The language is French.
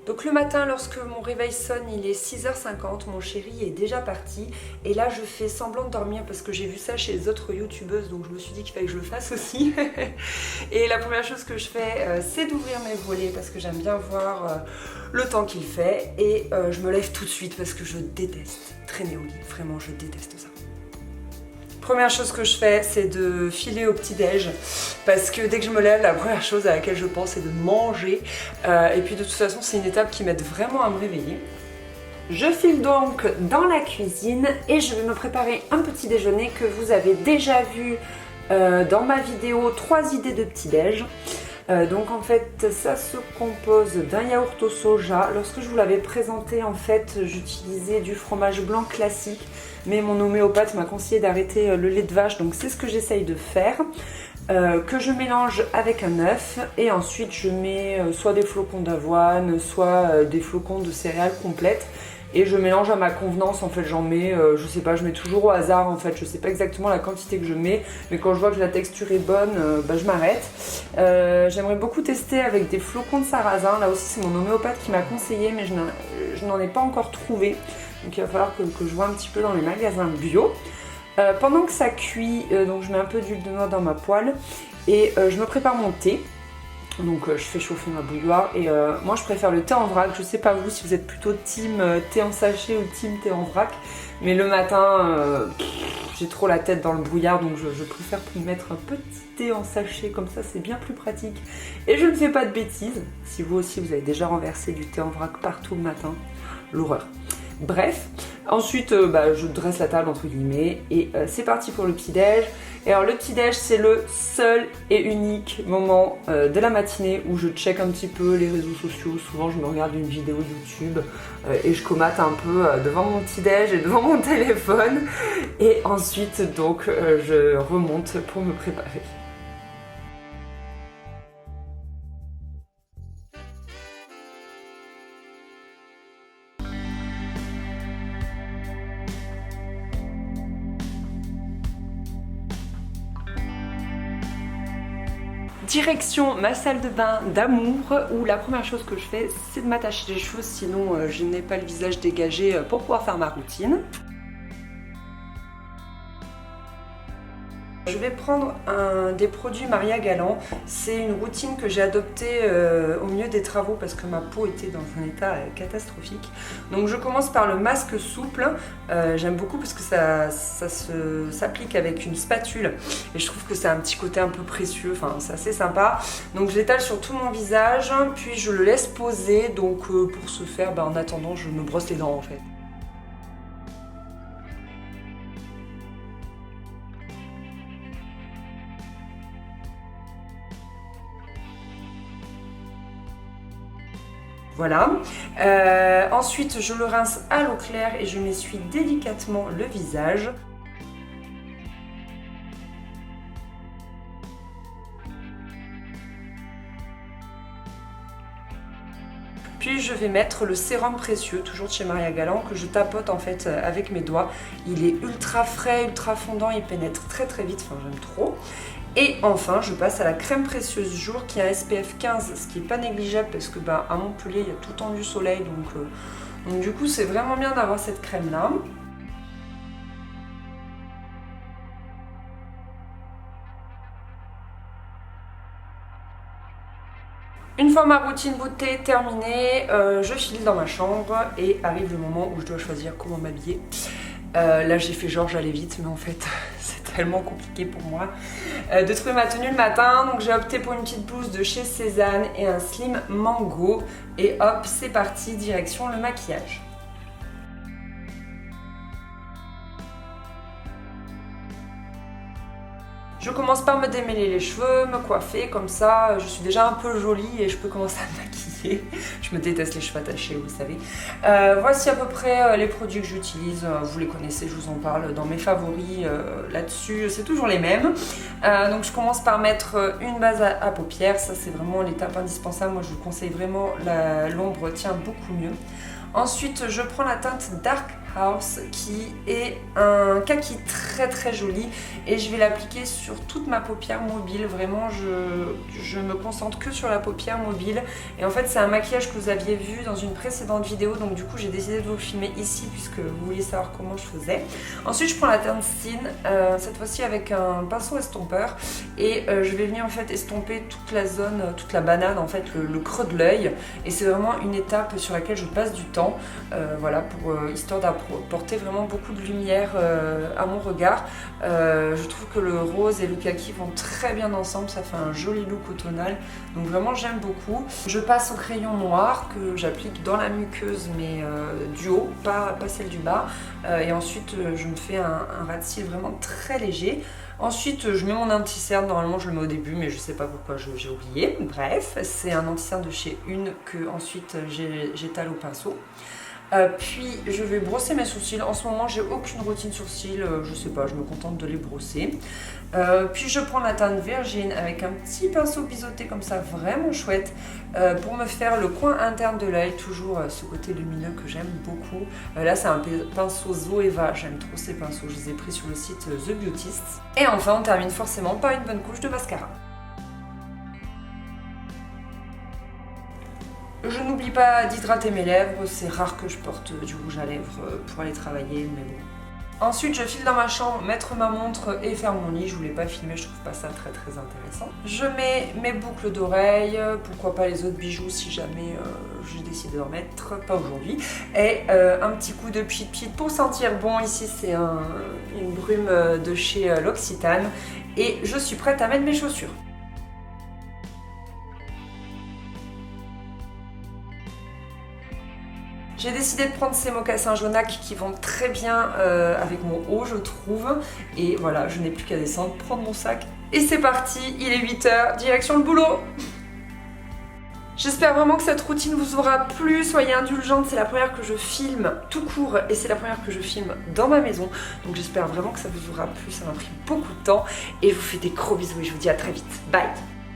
Donc le matin, lorsque mon réveil sonne, il est 6h50, mon chéri est déjà parti. Et là, je fais semblant de dormir parce que j'ai vu ça chez les autres youtubeuses, donc je me suis dit qu'il fallait que je le fasse aussi. Et la première chose que je fais, c'est d'ouvrir mes volets parce que j'aime bien voir le temps qu'il fait. Et je me lève tout de suite parce que je déteste traîner au lit, vraiment je déteste ça. Première chose que je fais, c'est de filer au petit-déj parce que dès que je me lève, la première chose à laquelle je pense, c'est de manger. Et puis de toute façon, c'est une étape qui m'aide vraiment à me réveiller. Je file donc dans la cuisine et je vais me préparer un petit déjeuner que vous avez déjà vu dans ma vidéo 3 idées de petit-déj. Donc en fait ça se compose d'un yaourt au soja. Lorsque je vous l'avais présenté, en fait j'utilisais du fromage blanc classique, mais mon homéopathe m'a conseillé d'arrêter le lait de vache, donc c'est ce que j'essaye de faire, que je mélange avec un œuf et ensuite je mets soit des flocons d'avoine, soit des flocons de céréales complètes. Et je mélange à ma convenance, en fait j'en mets, je sais pas, je mets toujours au hasard en fait, je sais pas exactement la quantité que je mais, mais quand je vois que la texture est bonne, je m'arrête. J'aimerais beaucoup tester avec des flocons de sarrasin, là aussi c'est mon homéopathe qui m'a conseillé, mais je n'en ai pas encore trouvé, donc il va falloir que je vois un petit peu dans les magasins bio. Pendant que ça cuit, donc je mets un peu d'huile de noix dans ma poêle et je me prépare mon thé. Donc je fais chauffer ma bouilloire et moi je préfère le thé en vrac. Je sais pas vous si vous êtes plutôt team thé en sachet ou team thé en vrac, mais le matin j'ai trop la tête dans le brouillard, donc je préfère mettre un petit thé en sachet, comme ça c'est bien plus pratique et je ne fais pas de bêtises. Si vous aussi vous avez déjà renversé du thé en vrac partout le matin, l'horreur. Bref, ensuite je dresse la table entre guillemets et c'est parti pour le petit-déj. Et alors le petit-déj, c'est le seul et unique moment de la matinée où je check un petit peu les réseaux sociaux. Souvent je me regarde une vidéo YouTube et je comate un peu devant mon petit-déj et devant mon téléphone. Et ensuite donc je remonte pour me préparer. Direction ma salle de bain d'amour où la première chose que je fais, c'est de m'attacher les cheveux, sinon je n'ai pas le visage dégagé pour pouvoir faire ma routine. Je vais prendre des produits Maria Galland. C'est une routine que j'ai adoptée au milieu des travaux parce que ma peau était dans un état catastrophique. Donc je commence par le masque souple. J'aime beaucoup parce que ça s'applique avec une spatule et je trouve que c'est un petit côté un peu précieux, enfin c'est assez sympa. Donc je l'étale sur tout mon visage, puis je le laisse poser. Donc pour ce faire, en attendant je me brosse les dents en fait. Voilà. Ensuite, je le rince à l'eau claire et je m'essuie délicatement le visage. Puis je vais mettre le sérum précieux, toujours de chez Maria Galland, que je tapote en fait avec mes doigts. Il est ultra frais, ultra fondant, il pénètre très très vite, enfin j'aime trop. Et enfin, je passe à la crème précieuse jour qui a un SPF 15, ce qui n'est pas négligeable parce que à Montpellier, il y a tout le temps du soleil, donc du coup, c'est vraiment bien d'avoir cette crème-là. Une fois ma routine beauté terminée, je file dans ma chambre et arrive le moment où je dois choisir comment m'habiller. Là j'ai fait genre j'allais vite, mais en fait c'est tellement compliqué pour moi de trouver ma tenue le matin. Donc j'ai opté pour une petite blouse de chez Cézanne et un slim mango. Et hop, c'est parti, direction le maquillage. Je commence par me démêler les cheveux, me coiffer, comme ça je suis déjà un peu jolie et je peux commencer à me maquiller. attachés. Je me déteste les cheveux attachés, vous savez. Voici à peu près les produits que j'utilise. Vous les connaissez, je vous en parle dans mes favoris là-dessus. C'est toujours les mêmes. Donc je commence par mettre une base à paupières. Ça c'est vraiment l'étape indispensable. Moi je vous conseille vraiment, l'ombre tient beaucoup mieux. Ensuite, je prends la teinte Dark House qui est un kaki très joli et je vais l'appliquer sur toute ma paupière mobile. Vraiment, je me concentre que sur la paupière mobile. Et en fait, c'est un maquillage que vous aviez vu dans une précédente vidéo. Donc du coup, j'ai décidé de vous le filmer ici puisque vous vouliez savoir comment je faisais. Ensuite, je prends la teinte Sin, cette fois-ci avec un pinceau estompeur. Et je vais venir en fait estomper toute la zone, toute la banane, en fait, le creux de l'œil. Et c'est vraiment une étape sur laquelle je passe du temps. Voilà, histoire d'apporter vraiment beaucoup de lumière à mon regard. Je trouve que le rose et le kaki vont très bien ensemble, ça fait un joli look automnal, donc vraiment j'aime beaucoup. Je passe au crayon noir que j'applique dans la muqueuse mais du haut, pas celle du bas, et ensuite je me fais un ras de cils vraiment très léger. Ensuite, je mets mon anti-cerne, normalement je le mets au début, mais je sais pas pourquoi j'ai oublié. Bref, c'est un anti-cerne de chez Une que ensuite j'étale au pinceau. Puis je vais brosser mes sourcils. En ce moment, j'ai aucune routine sourcils, je sais pas, je me contente de les brosser. Puis je prends la teinte Virgin avec un petit pinceau biseauté comme ça, vraiment chouette, pour me faire le coin interne de l'œil, toujours ce côté lumineux que j'aime beaucoup. Là, c'est un pinceau Zoeva, j'aime trop ces pinceaux, je les ai pris sur le site The Beautist. Et enfin, on termine forcément par une bonne couche de mascara. Je n'oublie pas d'hydrater mes lèvres, c'est rare que je porte du rouge à lèvres pour aller travailler, mais bon. Ensuite, je file dans ma chambre, mettre ma montre et faire mon lit. Je voulais pas filmer, je trouve pas ça très intéressant. Je mets mes boucles d'oreilles, pourquoi pas les autres bijoux si jamais je décide de en mettre, pas aujourd'hui. Et un petit coup de pchit pour sentir bon. Ici, c'est une brume de chez L'Occitane. Et je suis prête à mettre mes chaussures. J'ai décidé de prendre ces mocassins Jonac qui vont très bien avec mon haut, je trouve. Et voilà, je n'ai plus qu'à descendre, prendre mon sac. Et c'est parti, il est 8 h, direction le boulot. J'espère vraiment que cette routine vous aura plu, soyez indulgentes, c'est la première que je filme tout court et c'est la première que je filme dans ma maison. Donc j'espère vraiment que ça vous aura plu, ça m'a pris beaucoup de temps. Et je vous fais des gros bisous et je vous dis à très vite. Bye!